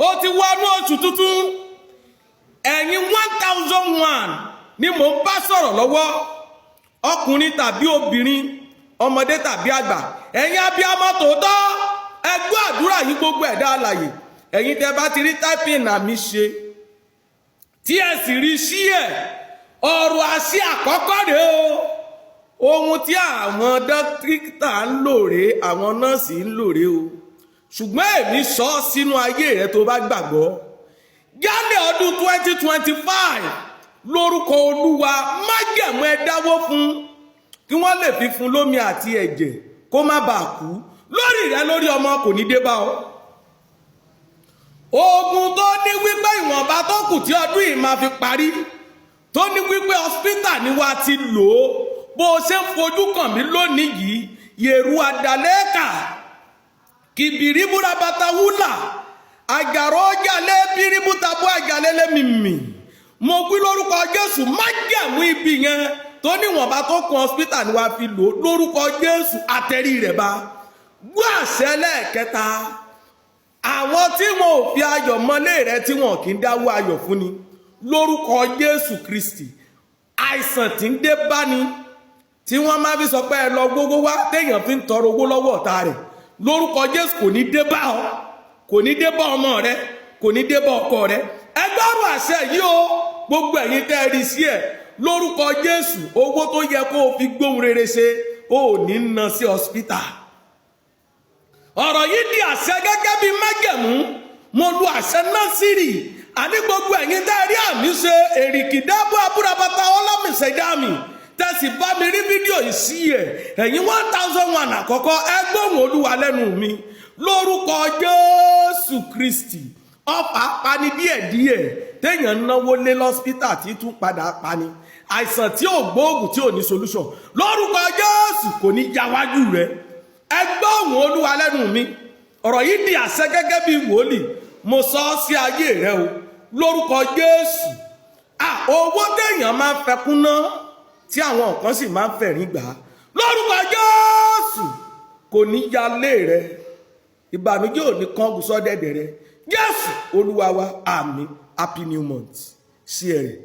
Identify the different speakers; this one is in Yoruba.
Speaker 1: ó ti wọnú oṣù tuntun ẹ̀yin 1001 ni mò ń bá sọ̀rọ̀ lọ́wọ́ ọkùnrin tàbí obìnrin ọmọdé tàbí àgbà ẹ̀yin abiyamọ tòótọ́ ẹ gbọ́ àdúrà yìí gbogbo ẹ̀dá alààyè ẹ̀yin tẹ́ bá ti rí typing àmì ṣe tí ẹ sì rí sí ẹ̀ ọ̀rọ̀ àṣẹ àkọ́kọ́ rèé o ohun tí àwọn dókítà ń lò rèé àwọn nọ́ọ̀sì ń lò rèé o ṣùgbọ́n èmi sọ ọ́ sínú ayé rẹ tó bá gbàgbọ́ jálẹ̀ ọdún 2025 lórúkọ olúwa májẹ̀mú ẹ dáwó fún kí wọ́n lè fi fún lómi àti ẹ̀jẹ̀ kó má bàa kú lórí rẹ lórí ọmọ kò ní dé bá ọ. ogun tó ní wípé ìwọ̀nba tó kù tí ọdún yìí máa fi parí tó ní wípé hospital ni wàá ti lò ó bó o ṣe ń fojú kàn mí lónìí yìí yèrú àdàlẹ́kà kìbìrìbúra bàtà wúlà àgàrọ̀ ọjàlẹ bíríbùtàbọ àjàlẹlẹ mímì mo wí lórúkọ Jésù májẹ̀mú ibi yẹn tó níwọ̀nba tó kún hospital ni wàá fi lò lórúkọ Jésù àtẹ̀rí rẹ̀ bá gbọ́ àṣẹ lẹ́ẹ̀kẹta àwọn tí wọn ò fi ayọ̀ mọ́lé rẹ tí wọn kì í dáwọ́ ayọ̀ fún ni lórúkọ Jésù Kristi àìsàn tí ń dé bá ni tí wọ́n máa fi sọ pé ẹ lọ gbogbo wá téèyàn fi ń tọrọ owó lọ́wọ́ ọ̀tá rẹ̀ lórúkọ Jésù kò ní dé bá ọ kò ní dé bá ọmọ rẹ kò ní dé bá ọkọ rẹ ẹgbẹ́rún àṣẹ yìí o gbogbo ẹ̀yin tẹ́ ẹ rí sí ẹ̀ lórúkọ Jésù owó tó yẹ kó o fi gbóhùn rere ṣe o ò ní ná sí hospital. ọ̀rọ̀ yìí di àṣẹ gẹ́gẹ́ bí májẹ̀mú mo lu àṣẹ násìrì àní gbogbo ẹ̀yin tẹ́ ẹ rí àmì ṣe èrìkì dábò abúrabata ọlọ́mìṣẹ́dáàmì tẹ̀sí bá mi rí fídíò yìí sí ẹ̀ ẹ̀yin 1001 àkọ́kọ́ ẹ gbóhùn olúwa lẹ́nu mi lórúkọ Jésù Kristi ọ̀pá pani díẹ̀díẹ̀ téèyàn náwó lé lọ́sítà tí tún padà pani àìsàn tí ò gbóògùn tí ò ní solution lórúkọ Jésù kò ní jáwájú rẹ ẹ gbóhùn olúwa lẹ́nu mi ọ̀rọ̀ yìí di àṣẹ gẹ́gẹ́ bí wòlíì mo sọ ọ́ sí ayé rẹ o lórúkọ Jésù owó téèyàn máa ń fẹkún ná tí àwọn kan sì máa ń fẹ̀rín gbà á lórúkọ Jésù kò ní yálé rẹ ìbànújẹ́ ò ní kán gùsọ́ dẹ̀dẹ̀ rẹ Jésù olúwa wa àmín. Happy New Month sí ẹ̀rẹ̀.